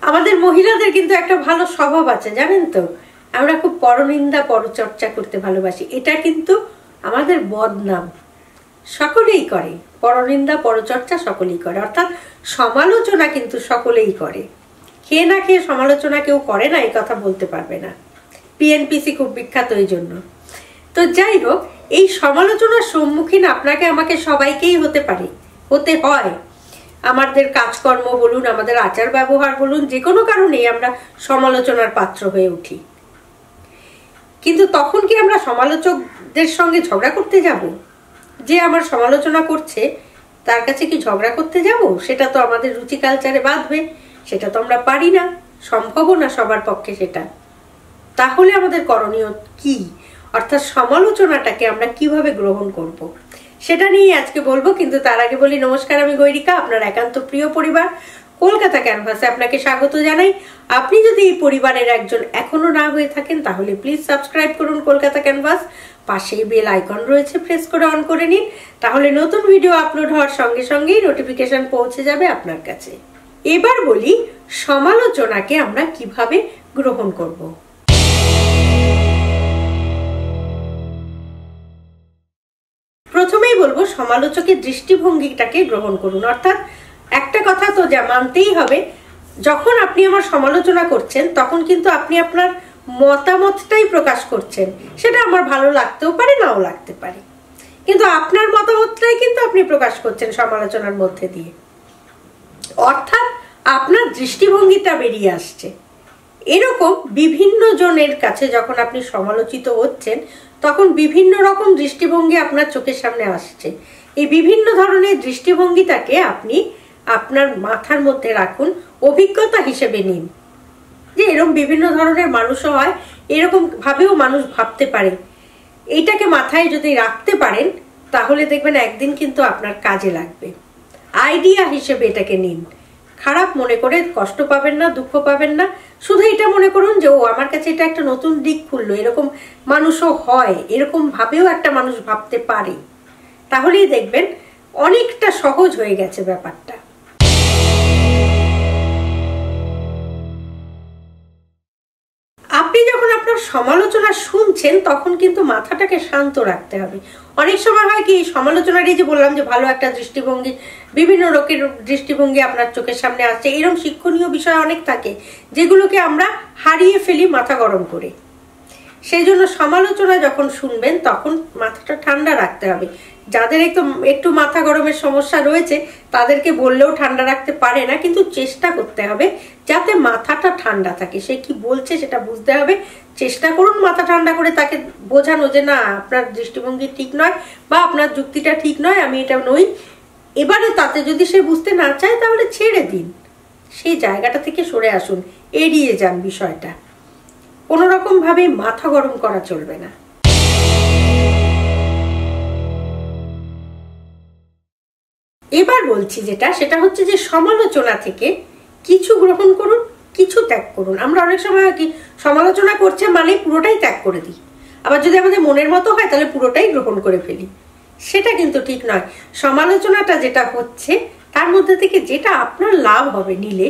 আমাদের মহিলাদের কিন্তু একটা ভালো স্বভাব আছে, জানেন তো, আমরা খুব পরনিন্দা পরচর্চা করতে ভালোবাসি। এটা কিন্তু আমাদের বদনাম। সকলেই করে পরনিন্দা পরচর্চা, সকলেই করে, অর্থাৎ সমালোচনা কিন্তু সকলেই করে। খেয়ে না খেয়ে সমালোচনা কেউ করে না এই কথা বলতে পারবে না। পিএনপিসি খুব বিখ্যাত এই জন্য। তো যাই হোক, এই সমালোচনার সম্মুখীন আপনাকে আমাকে সবাইকেই হতে হয়। আমাদের কাজকর্ম বলুন, আমাদের আচার ব্যবহার বলুন, যে কোনো কারণেই আমরা সমালোচনার পাত্র হয়ে উঠি। কিন্তু তখন কি আমরা সমালোচকদের সঙ্গে ঝগড়া করতে যাব? যে আমার সমালোচনা করছে তার কাছে কি ঝগড়া করতে যাব? সেটা তো আমাদের রুচি কালচারে বাঁধবে, সেটা তো আমরা পারি না, সম্ভবও না সবার পক্ষে সেটা। তাহলে আমাদের করণীয় কি, অর্থাৎ সমালোচনাটাকে আমরা কিভাবে গ্রহণ করব, সেটা নিয়ে আজকে বলবো। কিন্তু তার আগে বলি, নমস্কার, আমি গৈরিকা, আপনার একান্ত প্রিয় পরিবার কলকাতা ক্যানভাসে আপনাকে স্বাগত জানাই। আপনি যদি এই পরিবারের একজন এখনো না হয়ে থাকেন তাহলে প্লিজ সাবস্ক্রাইব করুন কলকাতা ক্যানভাস। পাশেই বেল আইকন রয়েছে, প্রেস করে অন করে নিন, তাহলে নতুন ভিডিও আপলোড হওয়ার সঙ্গে সঙ্গেই নোটিফিকেশন পৌঁছে যাবে আপনার কাছে। এবার বলি সমালোচনাকে আমরা কিভাবে গ্রহণ করব। প্রথমেই বলবো সমালোচকের দৃষ্টিভঙ্গিটাকে গ্রহণ করুন। অর্থাৎ একটা কথা তো যা মানতেই হবে, যখন আপনি আমার সমালোচনা করছেন তখন কিন্তু আপনি আপনার মতামতটাই প্রকাশ করছেন। সেটা আমার ভালো লাগতেও পারে, নাও লাগতে পারে, কিন্তু আপনার মতামতটাই কিন্তু আপনি প্রকাশ করছেন সমালোচনার মধ্যে দিয়ে। অর্থাৎ আপনার দৃষ্টিভঙ্গিটা বেরিয়ে আসছে। এরকম বিভিন্ন জনের কাছে যখন আপনি সমালোচিত হচ্ছেন তখন বিভিন্ন রকম দৃষ্টিভঙ্গি আপনার চোখের সামনে আসছে। এই বিভিন্ন ধরনের দৃষ্টিভঙ্গিটাকে আপনি আপনার মাথার মধ্যে রাখুন, অভিজ্ঞতা হিসেবে নিন যে এরকম বিভিন্ন ধরনের মানুষও হয়, এরকম ভাবেও মানুষ ভাবতে পারে। এইটাকে মাথায় যদি রাখতে পারেন তাহলে দেখবেন একদিন কিন্তু আপনার কাজে লাগবে। আইডিয়া হিসেবে এটাকে নিন, খারাপ মনে করে কষ্ট পাবেন না, দুঃখ পাবেন না। শুধু এটা মনে করুন যে ও আমার কাছে এটা একটা নতুন দিক খুললো, এরকম মানুষও হয়, এরকম ভাবেও একটা মানুষ ভাবতে পারে। তাহলেই দেখবেন অনেকটা সহজ হয়ে গেছে ব্যাপারটা। আপনি যখন আপনার সমালোচনা শুনছেন তখন কিন্তু মাথাটাকে শান্ত রাখতে হবে। অনেক সময় হয় কি, সমালোচনার এই যে বললাম যে ভালো একটা দৃষ্টিভঙ্গি, বিভিন্ন লোকের দৃষ্টিভঙ্গি আপনার চোখের সামনে আসছে, এরকম শিক্ষণীয় বিষয় অনেক থাকে যেগুলোকে আমরা হারিয়ে ফেলি মাথা গরম করে। সেই জন্য সমালোচনা যখন শুনবেন তখন মাথাটা ঠান্ডা রাখতে হবে। যাদের একটু মাথা গরমের সমস্যা রয়েছে তাদেরকে বললেও ঠান্ডা রাখতে পারে না, কিন্তু চেষ্টা করতে হবে যাতে মাথাটা ঠান্ডা থাকে। সে কি বলছে সেটা বুঝতে হবে, চেষ্টা করুন মাথা ঠান্ডা করে তাকে বোঝানো যে না, আপনার দৃষ্টিভঙ্গি ঠিক নয় বা আপনার যুক্তিটা ঠিক নয়, আমি এটা নই। এবারে তাতে যদি সে বুঝতে না চায় তাহলে ছেড়ে দিন, সেই জায়গাটা থেকে সরে আসুন, এড়িয়ে যান বিষয়টা। কোনো রকম ভাবে মাথা গরম করা চলবে না। এবার বলছি যেটা, সেটা হচ্ছে যে সমালোচনা থেকে কিছু গ্রহণ করুন, কিছু ত্যাগ করুন। আমরা অনেক সময় কি সমালোচনা করছে মানে পুরোটাই ত্যাগ করে দিই, আবার যদি আমাদের মনের মতো হয় তাহলে পুরোটাই গ্রহণ করে ফেলি। সেটা কিন্তু ঠিক নয়। সমালোচনাটা যেটা হচ্ছে তার মধ্যে থেকে যেটা আপনার লাভ হবে নিলে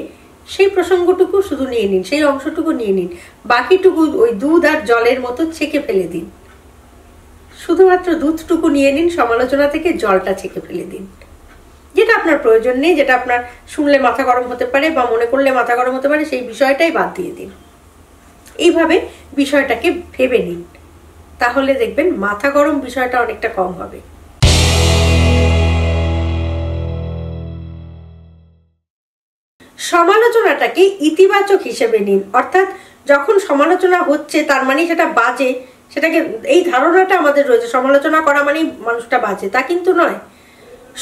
সেই প্রসঙ্গটুকু শুধু নিয়ে নিন, সেই অংশটুকু নিয়ে নিন, বাকিটুকু ওই দুধ আর জলের মতো ছেঁকে ফেলে দিন। শুধুমাত্র দুধটুকু নিয়ে নিন, সমালোচনা থেকে জলটা ছেঁকে ফেলে দিন। যেটা আপনার প্রয়োজন নেই, যেটা আপনার শুনলে মাথা গরম হতে পারে বা মনে করলে মাথা গরম হতে পারে, সেই বিষয়টাই বাদ দিয়ে দিন। এইভাবে বিষয়টাকে ভেবে নিন, তাহলে দেখবেন মাথা গরম বিষয়টা অনেকটা কম হবে। সমালোচনাটাকে ইতিবাচক হিসেবে নিন। অর্থাৎ যখন সমালোচনা হচ্ছে তার মানে সেটা বাজে, সেটাকে, এই ধারণাটা আমাদের রয়েছে সমালোচনা করা মানেই মানুষটা বাজে, তা কিন্তু নয়।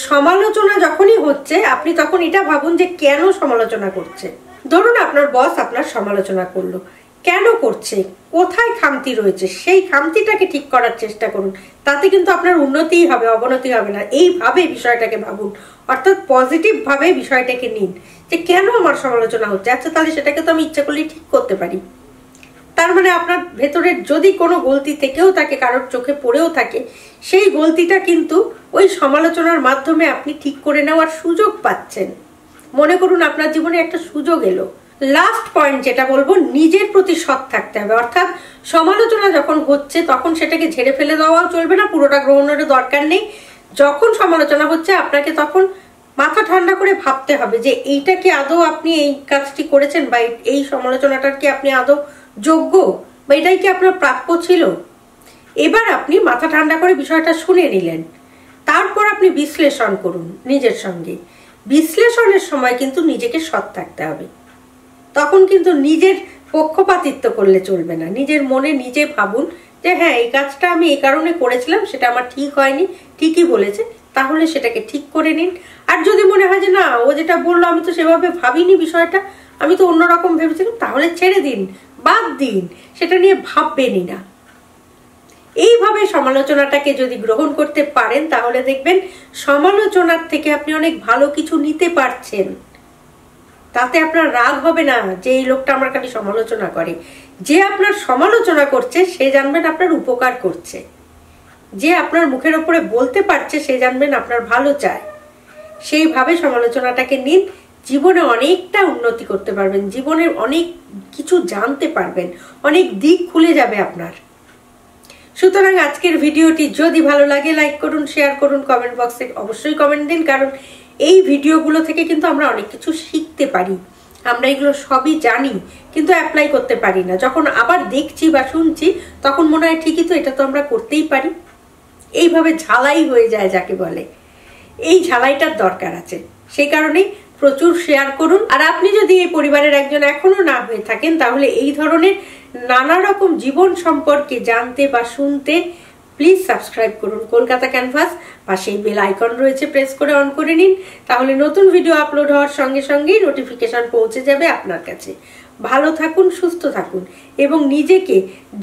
সমালোচনা যখনই হচ্ছে আপনি তখন এটা ভাবুন যে কেন সমালোচনা করছে। ধরুন আপনার বস আপনার সমালোচনা করলো, কেন করছে, কোথায় খামতি রয়েছে, সেই খামতিটাকে ঠিক করার চেষ্টা করুন। তাতে কিন্তু আপনার উন্নতিই হবে, অবনতি হবে না। এইভাবে বিষয়টাকে ভাবুন, অর্থাৎ পজিটিভ ভাবে বিষয়টাকে নিন যে কেন আমার সমালোচনা হচ্ছে, আচ্ছা তাহলে সেটাকে তো আমি ইচ্ছা করলেই ঠিক করতে পারি। তার মানে আপনার ভেতরের যদি কোনো গলতি থেকেও থাকে, কারোর চোখে পড়েও থাকে, সেই গলতিটা কিন্তু ওই সমালোচনার মাধ্যমে আপনি ঠিক করে নেওয়ার সুযোগ পাচ্ছেন। মনে করুন আপনার জীবনে একটা সুযোগ এলো, লাস্ট পয়েন্ট যেটা বলবো, নিজের প্রতি সৎ থাকতে হবে। অর্থাৎ সমালোচনা যখন হচ্ছে তখন সেটাকে ঝেড়ে ফেলে দেওয়াও চলবে না, পুরোটা গ্রহণেরও দরকার নেই। যখন সমালোচনা হচ্ছে আপনাকে তখন মাথা ঠান্ডা করে ভাবতে হবে যে এইটা কি আদৌ আপনি এই কাজটি করেছেন, বা এই সমালোচনাটার কি আপনি আদৌ যোগ্য, বা এটাই কি আপনার প্রাপ্য ছিল। এবার আপনি মাথা ঠান্ডা করে বিষয়টা শুনে নিলেন, তারপর আপনি বিশ্লেষণ করুন নিজের সঙ্গে। বিশ্লেষণের সময় কিন্তু নিজেকে সৎ থাকতে হবে। তখন কিন্তু নিজের পক্ষপাতিত্ব করলে চলবে না। নিজের মনে নিজে ভাবুন যে হ্যাঁ, এই কাজটা আমি এই কারণে করেছিলাম, সেটা আমার ঠিক হয়নি, ঠিকই বলেছে, তাহলে সেটাকে ঠিক করে নিন। আর যদি মনে হয় যে না, ও যেটা বললো আমি তো সেভাবে ভাবিনি বিষয়টা, আমি তো অন্যরকম ভেবেছিলাম, তাহলে ছেড়ে দিন, বাদ দিন, সেটা নিয়ে ভাববেনই না। এইভাবে সমালোচনাটাকে যদি গ্রহণ করতে পারেন তাহলে দেখবেন সমালোচনার থেকে আপনি অনেক ভালো কিছু নিতে পারছেন। তাতে আপনার রাগ হবে না যে এই লোকটা আমার খালি সমালোচনা করে। যে আপনার সমালোচনা করছে সে জানবেন আপনার উপকার করছে। যে আপনার মুখের ওপরে বলতে পারছে সে জানবেন আপনার ভালো চায়। সেইভাবে সমালোচনাটাকে নিন, জীবনে অনেকটা উন্নতি করতে পারবেন, জীবনের অনেক কিছু জানতে পারবেন, অনেক দিক খুলে যাবে আপনার। সুতরাং আজকের ভিডিওটি যদি ভালো লাগে লাইক করুন, শেয়ার করুন, কমেন্ট বক্সে অবশ্যই কমেন্ট দিন, কারণ এই ভিডিওগুলো থেকে কিন্তু আমরা অনেক কিছু শিখতে পারি। আমরা এগুলো সবই জানি কিন্তু অ্যাপ্লাই করতে পারি না। যখন আবার দেখছি বা শুনছি তখন মনে হয় ঠিকই তো, এটা তো আমরা করতেই পারি। এইভাবে ঝালাই হয়ে যায় যাকে বলে। এই ঝালাইটার দরকার আছে, সেই কারণেই প্রচুর শেয়ার করুন। আর আপনি যদি এই পরিবারের একজন এখনো না হয়ে থাকেন তাহলে এই ধরনের নানা রকম জীবন সম্পর্কে জানতে বা শুনতে প্লিজ সাবস্ক্রাইব করুন কলকাতা ক্যানভাস। পাশেই বেল আইকন রয়েছে, প্রেস করে অন করে নিন, তাহলে নতুন ভিডিও আপলোড হওয়ার সঙ্গে সঙ্গেই নোটিফিকেশন পৌঁছে যাবে আপনার কাছে। ভালো থাকুন, সুস্থ থাকুন এবং নিজেকে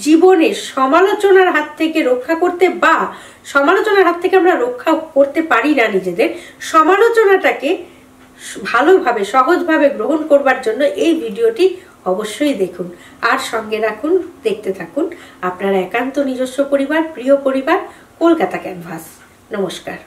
জীবনের সমালোচনার হাত থেকে রক্ষা করতে, বা সমালোচনার হাত থেকে আমরা রক্ষা করতে পারি না নিজেদের, সমালোচনাটাকে ভালোভাবে সহজভাবে গ্রহণ করবার জন্য এই ভিডিওটি অবশ্যই দেখুন। আর সঙ্গে রাখুন, দেখতে থাকুন আপনার একান্ত নিজস্ব পরিবার, প্রিয় পরিবার কলকাতা ক্যানভাস। নমস্কার।